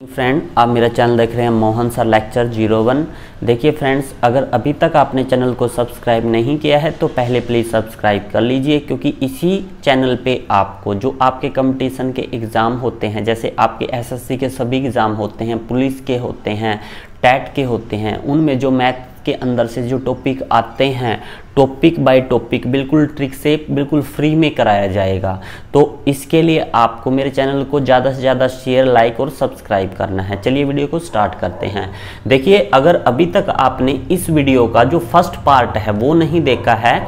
Friend, आप मेरा channel देख रहे हैं मोहन सर लेक्चर 01। देखिए फ्रेंड्स, अगर अभी तक आपने चैनल को सब्सक्राइब नहीं किया है तो पहले प्लीज़ सब्सक्राइब कर लीजिए, क्योंकि इसी चैनल पे आपको जो आपके कंपटीशन के एग्ज़ाम होते हैं, जैसे आपके एसएससी के सभी एग्ज़ाम होते हैं, पुलिस के होते हैं, टेट के होते हैं, उनमें जो मैथ के अंदर से जो टॉपिक आते हैं, टॉपिक बाय टॉपिक बिल्कुल ट्रिक से बिल्कुल फ्री में कराया जाएगा। तो इसके लिए आपको मेरे चैनल को ज़्यादा से ज़्यादा शेयर, लाइक और सब्सक्राइब करना है। चलिए वीडियो को स्टार्ट करते हैं। देखिए, अगर अभी तक आपने इस वीडियो का जो फर्स्ट पार्ट है वो नहीं देखा है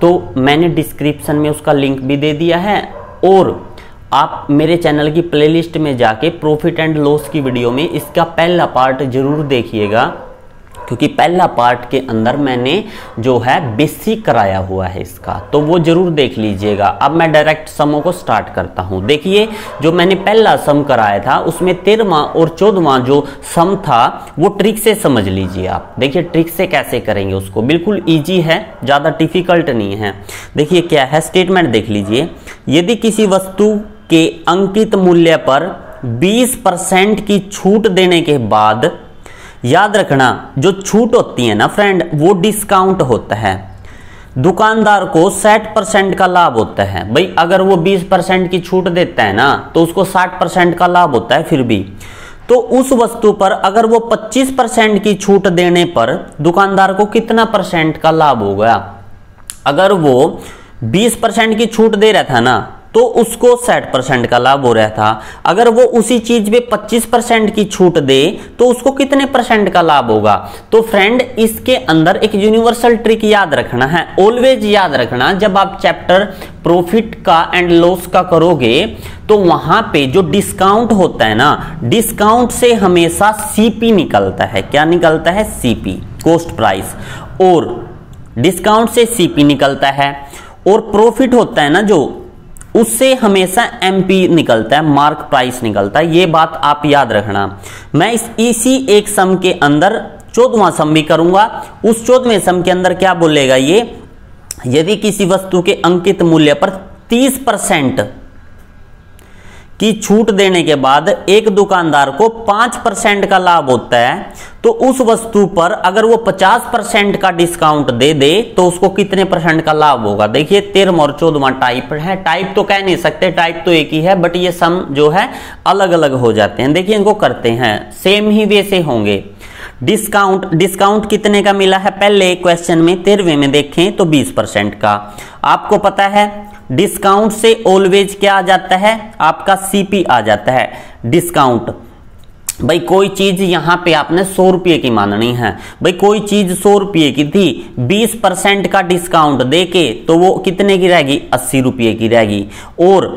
तो मैंने डिस्क्रिप्शन में उसका लिंक भी दे दिया है, और आप मेरे चैनल की प्लेलिस्ट में जाके प्रॉफिट एंड लॉस की वीडियो में इसका पहला पार्ट जरूर देखिएगा, क्योंकि पहला पार्ट के अंदर मैंने जो है बेसिक कराया हुआ है इसका, तो वो जरूर देख लीजिएगा। अब मैं डायरेक्ट समों को स्टार्ट करता हूं। देखिए, जो मैंने पहला सम कराया था उसमें 13वां और 14वां जो सम था वो ट्रिक से समझ लीजिए आप। देखिए ट्रिक से कैसे करेंगे उसको, बिल्कुल ईजी है, ज़्यादा डिफिकल्ट नहीं है। देखिए क्या है, स्टेटमेंट देख लीजिए। यदि किसी वस्तु के अंकित मूल्य पर 20% की छूट देने के बाद, याद रखना जो छूट होती है ना फ्रेंड, वो डिस्काउंट होता है, दुकानदार को 60% का लाभ होता है। भाई अगर वो 20% की छूट देता है ना तो उसको 60% का लाभ होता है। फिर भी तो उस वस्तु पर अगर वो 25% की छूट देने पर दुकानदार को कितना परसेंट का लाभ होगा? अगर वो 20% की छूट दे रहा था ना तो उसको 60% का लाभ हो रहा था। अगर वो उसी चीज पे 25% की छूट दे तो उसको कितने परसेंट का लाभ होगा? तो फ्रेंड, इसके अंदर एक यूनिवर्सल ट्रिक याद रखना है, ऑलवेज याद रखना। जब आप चैप्टर प्रॉफिट का एंड लॉस का करोगे तो वहां पे जो डिस्काउंट होता है ना, डिस्काउंट से हमेशा सीपी निकलता है। क्या निकलता है? सीपी, कॉस्ट प्राइस, और डिस्काउंट से सीपी निकलता है। और प्रॉफिट होता है ना जो, उससे हमेशा एमपी निकलता है, मार्क प्राइस निकलता है। ये बात आप याद रखना। मैं इसी एक सम के अंदर 14वां सम भी करूंगा। उस 14वें सम के अंदर क्या बोलेगा ये, यदि किसी वस्तु के अंकित मूल्य पर 30% की छूट देने के बाद एक दुकानदार को 5% का लाभ होता है, तो उस वस्तु पर अगर वो 50% का डिस्काउंट दे दे तो उसको कितने परसेंट का लाभ होगा? देखिए 13वां और 14वां टाइप है। टाइप तो कह नहीं सकते, टाइप तो एक ही है, बट ये सम जो है अलग अलग हो जाते हैं। देखिए इनको करते हैं, सेम ही वैसे होंगे। डिस्काउंट कितने का मिला है? पहले क्वेश्चन में 13वें में देखें तो 20% का। आपको पता है डिस्काउंट से ऑलवेज क्या आ जाता है? आपका सीपी आ जाता है। डिस्काउंट, भाई कोई चीज यहां पे आपने 100 रुपये की माननी है। भाई कोई चीज 100 रुपये की थी, 20% का डिस्काउंट देके तो वो कितने की रहेगी? 80 रुपये की रहेगी। और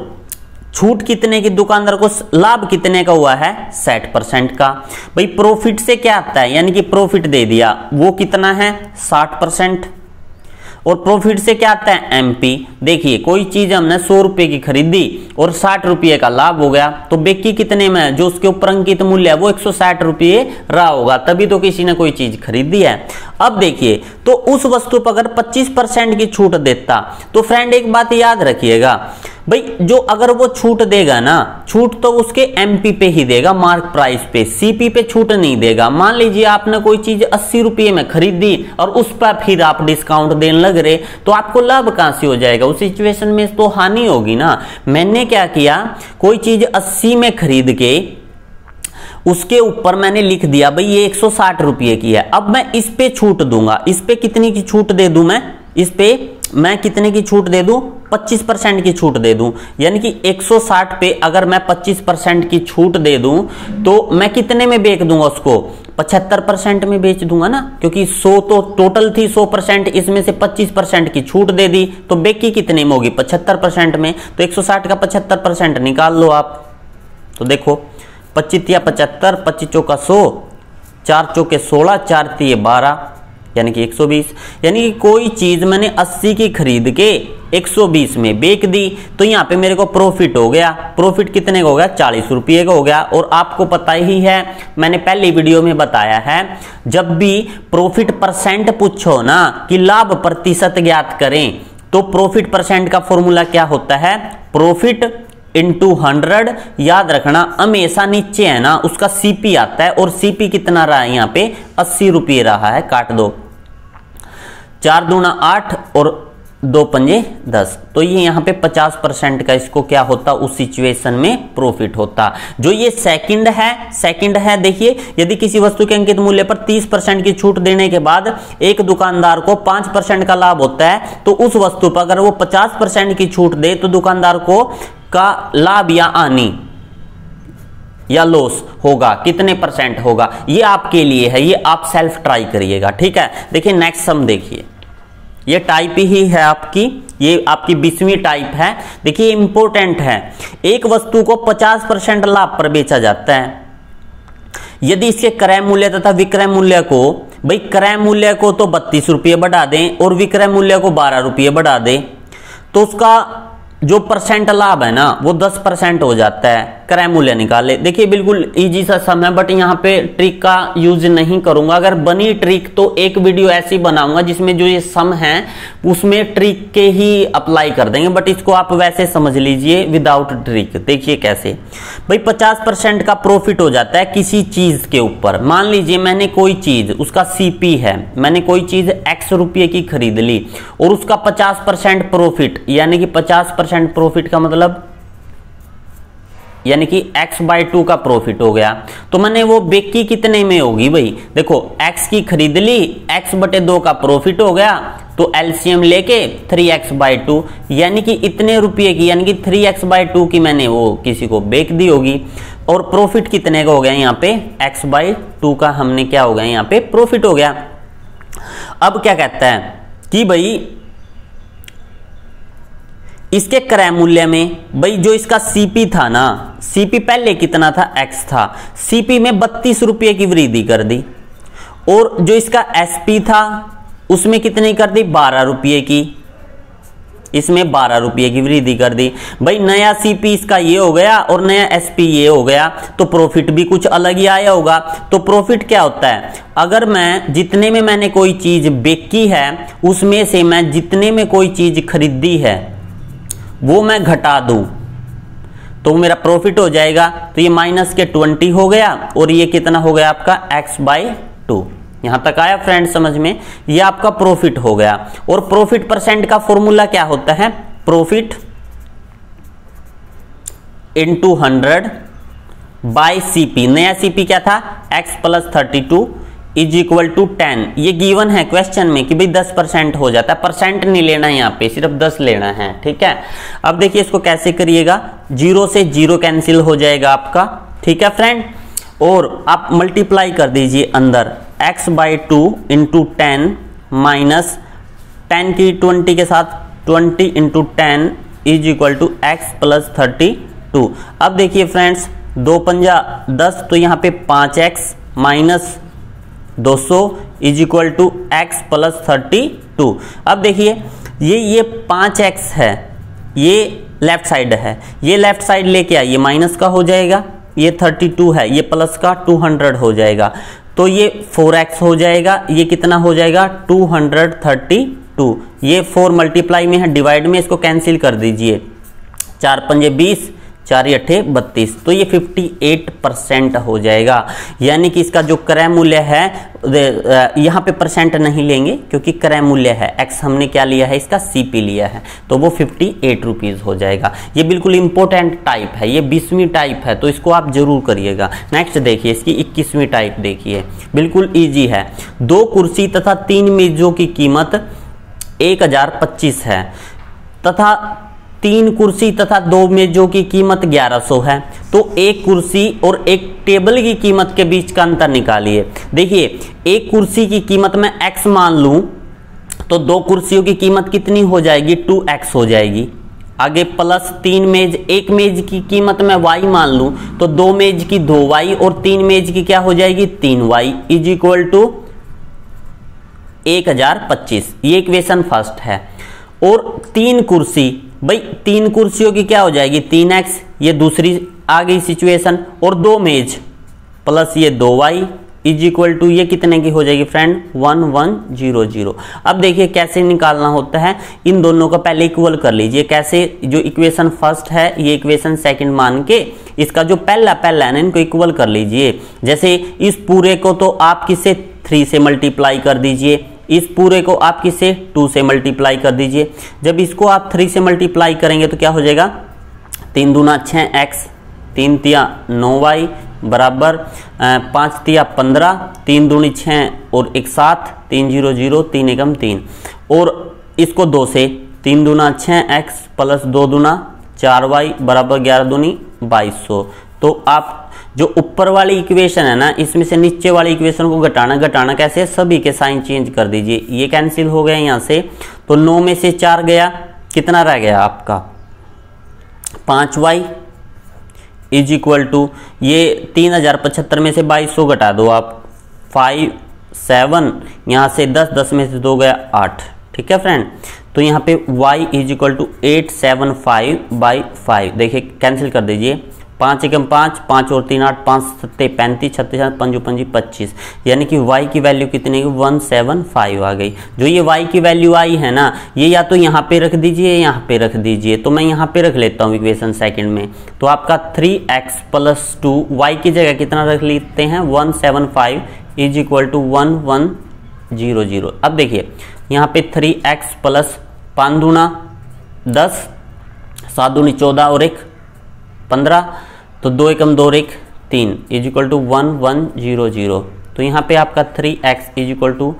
छूट कितने की? दुकानदार को लाभ कितने का हुआ है? 60% का। भाई प्रॉफिट से क्या आता है, यानी कि प्रॉफिट दे दिया, वो कितना है? 60%। और प्रॉफिट से क्या आता है? एमपी। देखिए कोई चीज हमने 100 रुपये की खरीदी और 60 रुपये का लाभ हो गया, तो बेकी कितने में? जो उसके ऊपर अंकित मूल्य है वो 160 रुपये रहा होगा, तभी तो किसी ने कोई चीज खरीदी है। अब देखिए, तो उस वस्तु पर अगर 25% की छूट देता तो फ्रेंड एक बात याद रखिएगा, भाई जो अगर वो छूट देगा ना, छूट तो उसके एमपी पे ही देगा, मार्क प्राइस पे, सीपी पे छूट नहीं देगा। मान लीजिए आपने कोई चीज 80 रुपये में खरीदी और उस पर फिर आप डिस्काउंट देने लग रहे, तो आपको लाभ कहां से हो जाएगा? उस सिचुएशन में तो हानि होगी ना। मैंने क्या किया, कोई चीज 80 में खरीद के उसके ऊपर मैंने लिख दिया भाई ये 160 रुपये की है। अब मैं इस पे छूट दूंगा, इस पे कितनी की छूट दे दूं? इस पे मैं कितने की छूट दे दूं? 25% की छूट दे दूं। यानी कि 160 पे अगर मैं 25% की छूट दे दूं तो मैं कितने में बेच दूंगा उसको? 75% में बेच दूंगा ना, क्योंकि 100 तो टोटल थी 100%, इसमें से 25% की छूट दे दी तो बेकी कितने में होगी? 75% में। तो 160 का 75% निकाल लो आप, तो देखो 25 या 75, 25 चौका 100, 4 चौके 16, 4 तिये 12, यानी कि 120। यानी कि कोई चीज मैंने 80 की खरीद के 120 में बेच दी, तो यहाँ पे मेरे को प्रॉफिट हो गया। प्रॉफिट कितने का हो गया? 40 रुपये का हो गया। और आपको पता ही है, मैंने पहली वीडियो में बताया है, जब भी प्रॉफिट परसेंट पूछो ना कि लाभ प्रतिशत ज्ञात करें, तो प्रॉफिट परसेंट का फॉर्मूला क्या होता है? प्रॉफिट इंटू 100, याद रखना हमेशा नीचे है ना उसका सीपी आता है, और सीपी कितना रहा है यहाँ पे 80 रुपये रहा है, काट दो, 4 दूना 8 और 2 पंजे 10, तो ये यहाँ पे 50% का इसको क्या होता उस सिचुएशन में प्रॉफिट होता। जो ये सेकंड है देखिए, यदि किसी वस्तु के अंकित मूल्य पर 30% की छूट देने के बाद एक दुकानदार को 5% का लाभ होता है, तो उस वस्तु पर अगर वो 50% की छूट दे तो दुकानदार को का लाभ या हानि या लॉस होगा, कितने परसेंट होगा, ये आपके लिए है, ये आप सेल्फ ट्राई करिएगा, ठीक है। देखिए नेक्स्ट सम देखिए, ये टाइप ही है आपकी, ये आपकी 20वीं टाइप है। देखिए इंपॉर्टेंट है, एक वस्तु को 50% लाभ पर बेचा जाता है, यदि इसके क्रय मूल्य तथा विक्रय मूल्य को, भाई क्रय मूल्य को तो 32 रुपये बढ़ा दें और विक्रय मूल्य को 12 रुपये बढ़ा दें, तो उसका जो परसेंट लाभ है ना वो 10% हो जाता है। क्रय मूल्य निकाले, देखिए बिल्कुल इजी सा सम है, बट यहाँ पे ट्रिक का यूज नहीं करूंगा। अगर बनी ट्रिक तो एक वीडियो ऐसी बनाऊंगा जिसमें जो ये सम है उसमें ट्रिक के ही अप्लाई कर देंगे, बट इसको आप वैसे समझ लीजिए विदाउट ट्रिक। देखिए कैसे, भाई 50% का प्रॉफिट हो जाता है किसी चीज के ऊपर। मान लीजिए मैंने कोई चीज, उसका सीपी है, मैंने कोई चीज x रुपये की खरीद ली और उसका 50% प्रॉफिट, यानी कि 50% प्रॉफिट का मतलब यानी कि x/2 का प्रॉफिट हो गया, तो मैंने वो बेकी कितने में होगी भाई, देखो x की खरीद ली, x/2 का प्रॉफिट हो गया, तो एलसीएम लेके 3x/2 यानी कि इतने रुपये की, यानी कि 3x/2 की मैंने वो किसी को बेच दी होगी, और प्रॉफिट कितने का हो गया यहाँ पे x/2 का हमने क्या हो गया यहाँ पे प्रॉफिट हो गया। अब क्या कहता है कि भाई इसके क्रय मूल्य में, भाई जो इसका सीपी था ना, सीपी पहले कितना था x था, सीपी में 32 रुपये की वृद्धि कर दी, और जो इसका एसपी था उसमें कितनी कर दी 12 रुपये की, इसमें 12 रुपये की वृद्धि कर दी। भाई नया सीपी इसका ये हो गया और नया एसपी ये हो गया, तो प्रॉफिट भी कुछ अलग ही आया होगा। तो प्रॉफिट क्या होता है, अगर मैं जितने में मैंने कोई चीज बेची है उसमें से मैं जितने में कोई चीज खरीदी है वो मैं घटा दूं तो मेरा प्रॉफिट हो जाएगा। तो ये माइनस के 20 हो गया और ये कितना हो गया आपका x/2। यहां तक आया फ्रेंड समझ में, ये आपका प्रॉफिट हो गया। और प्रॉफिट परसेंट का फॉर्मूला क्या होता है, प्रॉफिट इंटू 100 बाय सीपी। नया सीपी क्या था x + 32 इज इक्वल टू 10। ये गिवन है क्वेश्चन में कि भाई 10% हो जाता है, परसेंट नहीं लेना है यहाँ पे, सिर्फ 10 लेना है, ठीक है। अब देखिए इसको कैसे करिएगा, 0 से 0 कैंसिल हो जाएगा आपका, ठीक है फ्रेंड, और आप मल्टीप्लाई कर दीजिए अंदर x/2 इंटू 10 माइनस 10 की 20 के साथ 20 into 10 is equal to x + 32। अब देखिए फ्रेंड्स 2 पंजा 10, तो यहाँ पे 5x minus 200 is equal to x + 32। अब देखिए ये 5x है, ये लेफ्ट साइड है, ये लेफ्ट साइड लेके आइए माइनस का हो जाएगा, ये 32 है, ये प्लस का 200 हो जाएगा, तो ये 4x हो जाएगा, ये कितना हो जाएगा 232। ये 4 मल्टीप्लाई में है, डिवाइड में इसको कैंसिल कर दीजिए, 4 पंजे 20, 4 अट्ठे 32, तो ये 58% हो जाएगा। यानी कि इसका जो क्रय मूल्य है, यहाँ पे परसेंट नहीं लेंगे क्योंकि क्रय मूल्य है, x हमने क्या लिया है इसका सीपी लिया है, तो वो 58 रुपीज़ हो जाएगा। ये बिल्कुल इंपॉर्टेंट टाइप है, ये 20वीं टाइप है, तो इसको आप जरूर करिएगा। नेक्स्ट देखिए इसकी 21वीं टाइप देखिए, बिल्कुल ईजी है। 2 कुर्सी तथा 3 मेजों की कीमत 1025 है तथा 3 कुर्सी तथा 2 मेजों की कीमत 1100 है, तो एक कुर्सी और एक टेबल की कीमत के बीच का अंतर निकालिए। देखिए एक कुर्सी की कीमत मैं x मान लूं तो 2 कुर्सियों की कीमत कितनी हो जाएगी 2x हो जाएगी। आगे प्लस 3 मेज, एक मेज की कीमत मैं y मान लूं तो 2 मेज की 2y और 3 मेज की क्या हो जाएगी 3y इज इक्वल टू 1025। ये इक्वेशन फर्स्ट है। और 3 कुर्सी, भाई 3 कुर्सियों की क्या हो जाएगी 3x, ये दूसरी आ गई सिचुएशन, और 2 मेज प्लस ये 2y इज इक्वल टू ये कितने की हो जाएगी फ्रेंड 1100। अब देखिए कैसे निकालना होता है, इन दोनों को पहले इक्वल कर लीजिए। कैसे, जो इक्वेशन फर्स्ट है ये इक्वेशन सेकंड मान के इसका जो पहला है ना इनको इक्वल कर लीजिए। जैसे इस पूरे को तो आप किससे 3 से मल्टीप्लाई कर दीजिए, इस पूरे को आप किससे 2 से मल्टीप्लाई कर दीजिए। जब इसको आप 3 से मल्टीप्लाई करेंगे तो क्या हो जाएगा 3 दूना 6x, 3 तिया 9y बराबर 5 तिया 15, 3 दूनी 6 और 1 7, 3 0 0, 3 एकम 3 और इसको 2 से 3 दूना 6x प्लस 2 दूना 4y बराबर 11 दूनी 2200। तो आप जो ऊपर वाली इक्वेशन है ना इसमें से नीचे वाली इक्वेशन को घटाना कैसे, सभी के साइन चेंज कर दीजिए। ये कैंसिल हो गया यहाँ से, तो 9 में से 4 गया, कितना रह गया आपका 5y इज इक्वल टू ये 3075 में से 2200 घटा दो आप 5 7, यहाँ से 10 में से 2 गया 8। ठीक है फ्रेंड, तो यहाँ पे y इज इक्वल टू 875/5। देखिए कैंसिल कर दीजिए, 5 एकम 5, 5 और 3 8, 5 सत्ते 35, 36 5 5 25, यानी कि y की वैल्यू कितनी है 175 आ गई। जो ये y की वैल्यू आई है ना ये या तो यहाँ पे रख दीजिए यहाँ पे रख दीजिए, तो मैं यहाँ पे रख लेता हूँ इक्वेशन सेकंड में। तो आपका 3x + 2 y की जगह कितना रख लेते हैं 175 इज इक्वल टू 1100। अब देखिए यहाँ पे 3x + 5 दूना 10, 7 दूनी 14 और 1 15, तो 2 एकम 2 और 1 3 इज इक्वल टू 1100। तो यहाँ पे आपका 3x is equal to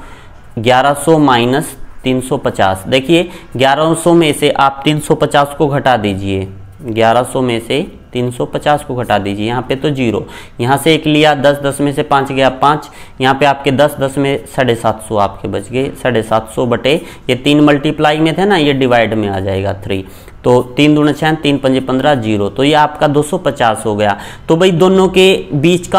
1100 minus 350। देखिए 1100 में से आप 350 को घटा दीजिए, 1100 में से 350 को घटा दीजिए, यहाँ पे तो 0, यहाँ से 1 लिया 10 में से 5 गया 5, यहाँ पे आपके 10 में 750 आपके बच गए 750 बटे ये 3 मल्टीप्लाई में थे ना ये डिवाइड में आ जाएगा 3, तो 3 दूना 6 3 5 15 0, तो ये आपका 250 हो गया। तो भाई दोनों के बीच का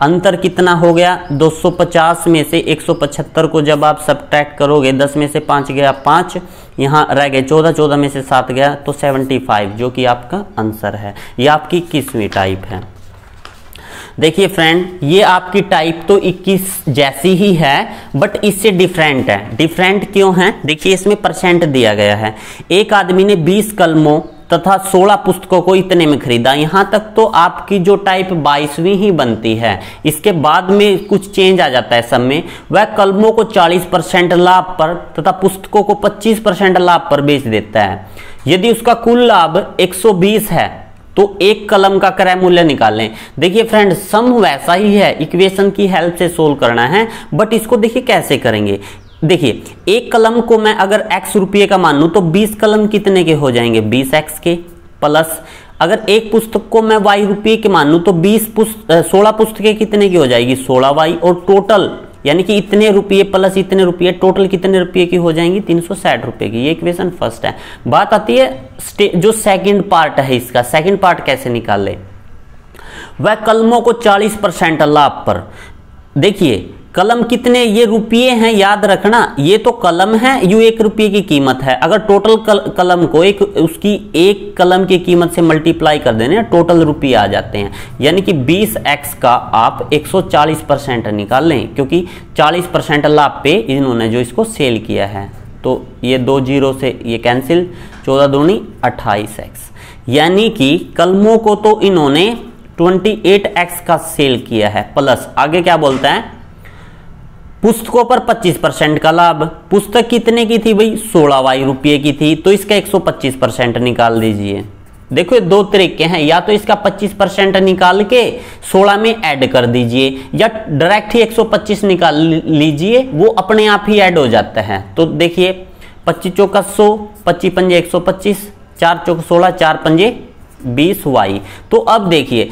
अंतर कितना हो गया 250 में से 175 को जब आप सब्ट्रैक्ट करोगे 10 में से 5 गया 5, यहाँ रह गए 14 में से 7 गया तो 75, जो कि आपका आंसर है। ये आपकी 21वीं टाइप है। देखिए फ्रेंड ये आपकी टाइप तो 21 जैसी ही है बट इससे डिफरेंट है। डिफरेंट क्यों है, देखिए इसमें परसेंट दिया गया है। एक आदमी ने 20 कलमों तथा 16 पुस्तकों को इतने में खरीदा, यहां तक तो आपकी जो टाइप 22वीं ही बनती है। इसके बाद में कुछ चेंज आ जाता है सब में। वह कलमों को 40% लाभ पर तथा पुस्तकों को 25% लाभ पर बेच देता है। यदि उसका कुल लाभ 120 है तो एक कलम का क्रय मूल्य निकालें। देखिए फ्रेंड सम वैसा ही है, इक्वेशन की हेल्प से सोल्व करना है, बट इसको देखिए कैसे करेंगे। देखिए एक कलम को मैं अगर x रुपये का मान लूं तो 20 कलम कितने के हो जाएंगे 20x के, प्लस अगर एक पुस्तक को मैं y रुपये के मान लूं तो 16 पुस्तकें कितने की हो जाएगी 16y, और टोटल यानी कि इतने रुपये प्लस इतने रुपये टोटल कितने रुपये की हो जाएंगी 360 रुपये की। ये इक्वेशन फर्स्ट है। बात आती है जो सेकंड पार्ट है इसका, सेकंड पार्ट कैसे निकाले। वह कलमों को 40% लाभ पर, देखिए कलम कितने, ये रुपये हैं याद रखना, ये तो कलम है, यू 1 रुपये की कीमत है। अगर टोटल कलम को उसकी एक कलम की कीमत से मल्टीप्लाई कर देने टोटल रुपये आ जाते हैं। यानी कि 20x का आप 140% निकाल लें, क्योंकि 40% लाभ पे इन्होंने जो इसको सेल किया है। तो ये 2 0 से ये कैंसिल, 14 दूनी 28x, यानी कि कलमों को तो इन्होंने 28x का सेल किया है। प्लस आगे क्या बोलता है, पुस्तकों पर 25% का लाभ। पुस्तक कितने की थी भाई 16y रुपये की थी, तो इसका 125% निकाल दीजिए। देखो दो तरीके हैं, या तो इसका 25% निकाल के 16 में ऐड कर दीजिए, या डायरेक्ट ही 125 निकाल लीजिए, वो अपने आप ही ऐड हो जाता है। तो देखिए 25 चौका 100, 25 पंजे 125, 4 चौक 16, 4 पंजे 20y। तो अब देखिए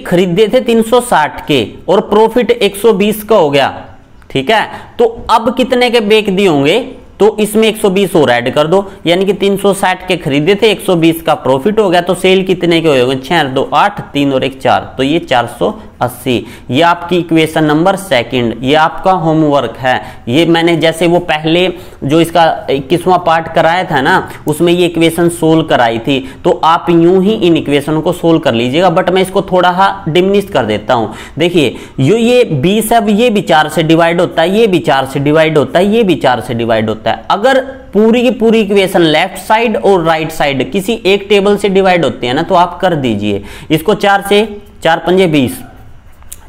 खरीदे थे 360 के और प्रॉफिट 120 का हो गया, ठीक है। तो अब कितने के बेच दिए होंगे तो इसमें 120 और ऐड कर दो, यानी कि 360 के खरीदे थे, 120 का प्रॉफिट हो गया, तो सेल कितने के हो गए? 6 और 2 8, 3 और 1 4, तो ये 480। ये आपकी इक्वेशन नंबर सेकंड, ये आपका होमवर्क है। ये मैंने जैसे वो पहले जो इसका 21वां पार्ट कराया था ना, उसमें ये इक्वेशन सोल्व कराई थी, तो आप यूं ही इन इक्वेशन को सोल्व कर लीजिएगा, बट मैं इसको थोड़ा डिमिनिश कर देता हूं। देखिए ये 20 अब ये भी 4 से डिवाइड होता है, ये भी 4 से डिवाइड होता है, ये भी 4 से डिवाइड होता है। अगर पूरी की पूरी इक्वेशन लेफ्ट साइड और राइट साइड किसी एक टेबल से डिवाइड होती है ना, तो आप कर दीजिए इसको। 4 से 4 पंजे 20,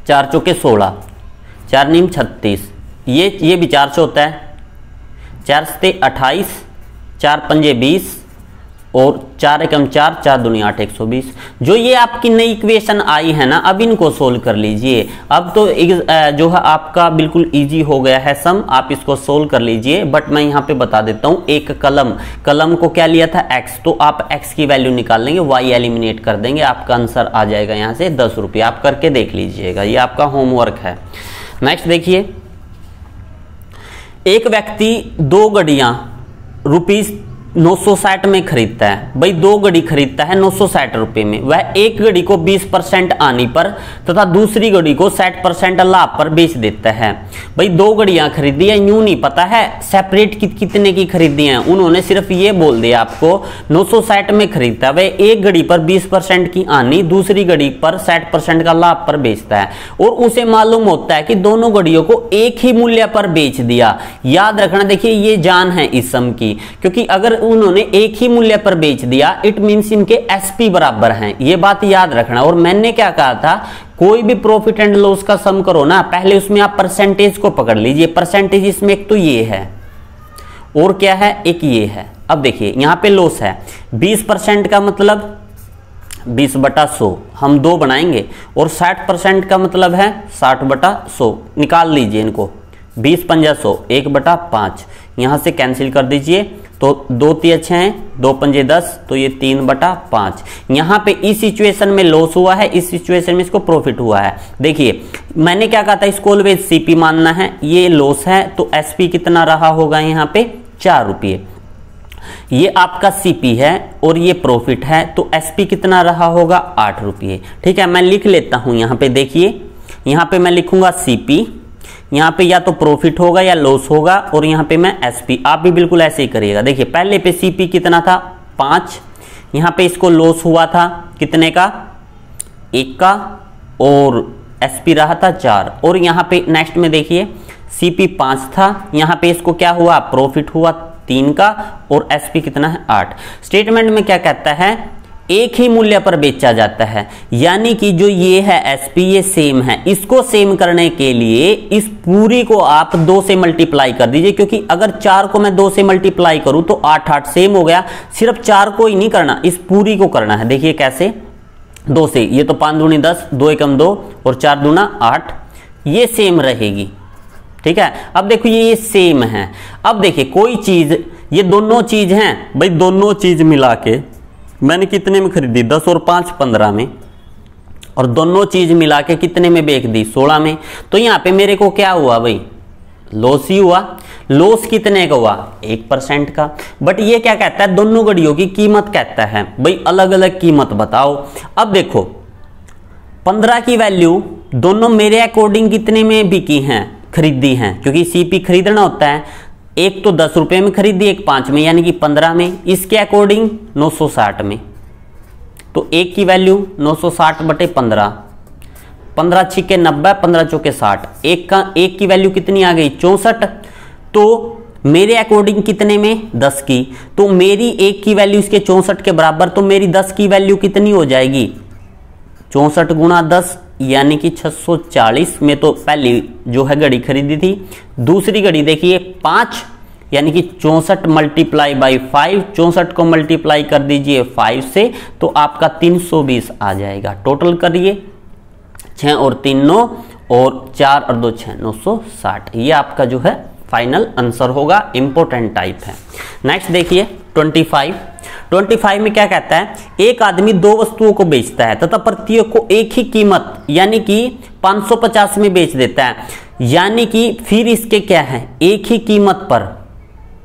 4 चौके 16, 4 नीम 36, ये भी 4 से होता है, 4 से 28, 4 पंजे 20 और 4 एकम 4, 4 दूनी 8, 120। जो ये आपकी नई इक्वेशन आई है ना, अब इनको सोल्व कर लीजिए। अब तो जो है आपका बिल्कुल इजी हो गया है सम, आप इसको सोल्व कर लीजिए। बट मैं यहाँ पे बता देता हूँ, एक कलम को क्या लिया था? x, तो आप x की वैल्यू निकाल लेंगे, y एलिमिनेट कर देंगे, आपका आंसर आ जाएगा यहाँ से 10 रुपये। आप करके देख लीजिएगा, ये आपका होमवर्क है। नेक्स्ट देखिए, एक व्यक्ति 2 घड़ियां रुपीज 960 में खरीदता है। भाई 2 घड़ी खरीदता है 960 रुपए में, वह एक घड़ी को 20% आनी पर तथा दूसरी घड़ी को 60% लाभ पर बेच देता है। भाई 2 घड़ियां खरीदी है, यूं नहीं पता है सेपरेट कितने की खरीदी है, उन्होंने सिर्फ ये बोल दिया आपको 960 में खरीदता है, वह एक घड़ी पर 20% की आनी, दूसरी घड़ी पर 60% का लाभ पर बेचता है, और उसे मालूम होता है कि दोनों घड़ियों को एक ही मूल्य पर बेच दिया। याद रखना, देखिए ये जान है इस सम की, क्योंकि अगर उन्होंने एक ही मूल्य पर बेच दिया इट मींस इनके एसपी बराबर हैं, ये बात याद रखना। और मैंने क्या कहा था, कोई भी प्रॉफिट एंड लॉस का सम करो ना, पहले उसमें आप परसेंटेज को पकड़ लीजिए। परसेंटेज इसमें एक तो ये है और क्या है, एक ये है। अब देखिए यहां पे लॉस है 20% का मतलब 20/100 हम 2 बनाएंगे, और 60% का मतलब है 60/100। निकाल लीजिए इनको, 20 पंजा 100, 1/5 यहां से कैंसिल कर दीजिए, तो 2 तिया 6, 2 पंजे 10, तो ये 3/5। यहां पे इस सिचुएशन में लॉस हुआ है, इस सिचुएशन में इसको प्रॉफिट हुआ है। देखिए मैंने क्या कहा था, इसको ऑलवेज सीपी मानना है, ये लॉस है तो एसपी कितना रहा होगा यहां पे 4 रुपये। ये आपका सीपी है और ये प्रॉफिट है, तो एसपी कितना रहा होगा 8 रुपये। ठीक है, मैं लिख लेता हूं यहां पे। देखिए यहां पे मैं लिखूंगा सीपी, यहाँ पे या तो प्रॉफिट होगा या लॉस होगा, और यहाँ पे मैं एसपी। आप भी बिल्कुल ऐसे ही करिएगा। देखिए पहले पे सीपी कितना था 5, यहाँ पे इसको लॉस हुआ था कितने का 1 का, और एसपी रहा था 4। और यहाँ पे नेक्स्ट में देखिए सीपी 5 था, यहाँ पे इसको क्या हुआ प्रॉफिट हुआ 3 का, और एसपी कितना है 8। स्टेटमेंट में क्या कहता है, एक ही मूल्य पर बेचा जाता है, यानी कि जो ये है एसपी ये सेम है। इसको सेम करने के लिए इस पूरी को आप 2 से मल्टीप्लाई कर दीजिए, क्योंकि अगर 4 को मैं 2 से मल्टीप्लाई करूं तो 8 8 सेम हो गया। सिर्फ 4 को ही नहीं करना, इस पूरी को करना है। देखिए कैसे, 2 से, ये तो 5 दूनी 10, 2 एकम 2 और 4 दूना 8, ये सेम रहेगी। ठीक है, अब देखो ये सेम है। अब देखिए कोई चीज, ये दोनों चीज हैं भाई, दोनों चीज मिला के मैंने कितने में खरीदी 10 और 5 15 में, और दोनों चीज मिला के कितने में बेच दी 16 में। तो यहां पे मेरे को क्या हुआ भाई, लॉस ही हुआ। लॉस कितने का हुआ 1% का। बट ये क्या कहता है, दोनों घड़ियों की कीमत कहता है भाई अलग अलग कीमत बताओ। अब देखो 15 की वैल्यू दोनों मेरे अकॉर्डिंग कितने में बिकी हैं, खरीदी हैं, क्योंकि सीपी खरीदना होता है। एक तो 10 रुपए में खरीदी, एक 5 में, यानी कि 15 में। इसके अकॉर्डिंग 960 में, तो एक की वैल्यू 960/15, 15 छिके 90, 15 चौके 60, एक की वैल्यू कितनी आ गई 64। तो मेरे अकॉर्डिंग कितने में 10 की, तो मेरी एक की वैल्यू इसके 64 के बराबर, तो मेरी 10 की वैल्यू कितनी हो जाएगी 64 गुणा 10, यानी कि 640 में तो पहली जो है घड़ी खरीदी थी। दूसरी घड़ी देखिए 5, यानी कि 64 मल्टीप्लाई बाई 5, 64 को मल्टीप्लाई कर दीजिए 5 से, तो आपका 320 आ जाएगा। टोटल करिए 6 और 3 9, और 4 और 2 6, 960। ये आपका जो है फाइनल आंसर होगा, इंपॉर्टेंट टाइप है। नेक्स्ट देखिए 25 में क्या कहता है, एक आदमी 2 वस्तुओं को बेचता है तथा प्रत्येक को एक ही कीमत यानी कि 550 में बेच देता है, यानी कि फिर इसके क्या है एक ही कीमत पर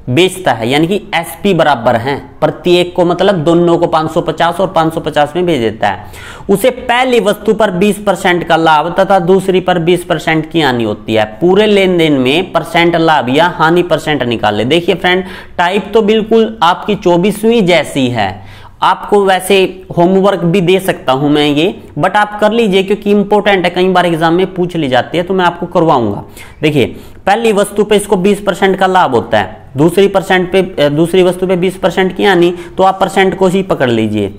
बेचता है, यानी कि एसपी बराबर हैं प्रत्येक को, मतलब दोनों को 550 और 550 में बेच देता है, उसे पहली वस्तु पर 20% का लाभ तथा दूसरी पर 20% की हानि होती है। पूरे लेन देन में परसेंट लाभ या हानि परसेंट निकाले। देखिए फ्रेंड, टाइप तो बिल्कुल आपकी 24वीं जैसी है, आपको वैसे होमवर्क भी दे सकता हूं मैं ये, बट आप कर लीजिए क्योंकि इंपॉर्टेंट है, कई बार एग्जाम में पूछ ली जाती है, तो मैं आपको करवाऊंगा। देखिए, पहली वस्तु पे इसको 20% का लाभ होता है, दूसरी वस्तु पे 20% की हानि, तो आप परसेंट को ही पकड़ लीजिए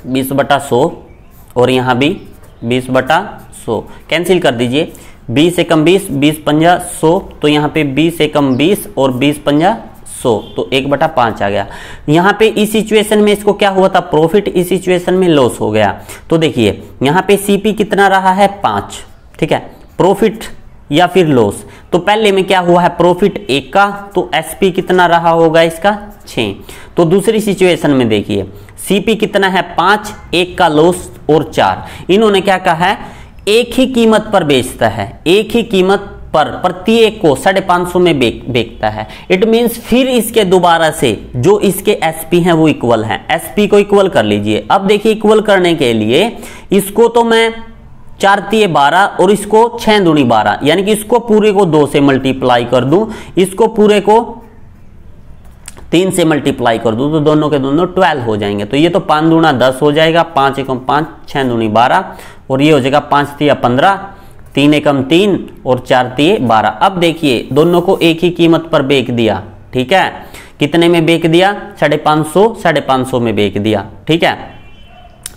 20/100 और यहां भी 20/100 कैंसिल कर दीजिए। 20 एकम 20, 20 पंजा 100, तो यहाँ पे 20 एकम 20 और 20 पंजा 100, तो 1/5 आ गया। यहाँ पे इस सिचुएशन में इसको क्या हुआ था, प्रॉफिट, इस सिचुएशन में लॉस हो गया। तो देखिए यहाँ पे सीपी कितना रहा है 5, ठीक है, प्रॉफिट या फिर लॉस। तो पहले में क्या हुआ है, प्रॉफिट 1 का, तो एसपी कितना रहा होगा इसका 6। तो दूसरी सिचुएशन में देखिए सीपी कितना है 5, 1 का लॉस और 4। इन्होंने क्या कहा है, एक ही कीमत पर बेचता है, एक ही कीमत पर प्रत्येक को 550 में बेचता है। इट मींस फिर इसके दोबारा से जो इसके एसपी हैं वो इक्वल हैं, एसपी को इक्वल कर लीजिए। अब देखिए इक्वल करने के लिए इसको तो मैं 4 तिये 12 और इसको 6 दूनी 12, यानी कि इसको पूरे को 2 से मल्टीप्लाई कर दूं, इसको पूरे को 3 से मल्टीप्लाई कर दूं, तो दोनों के दोनों 12 हो जाएंगे। तो ये तो 5 दूना 10 हो जाएगा, 5 एकम 5, 6 दूनी 12, और ये हो जाएगा 5 तिया 15, 3 एकम 3 और 4 तिये 12। अब देखिए दोनों को एक ही कीमत पर बेच दिया, ठीक है, कितने में बेच दिया, 550 में बेच दिया, ठीक है।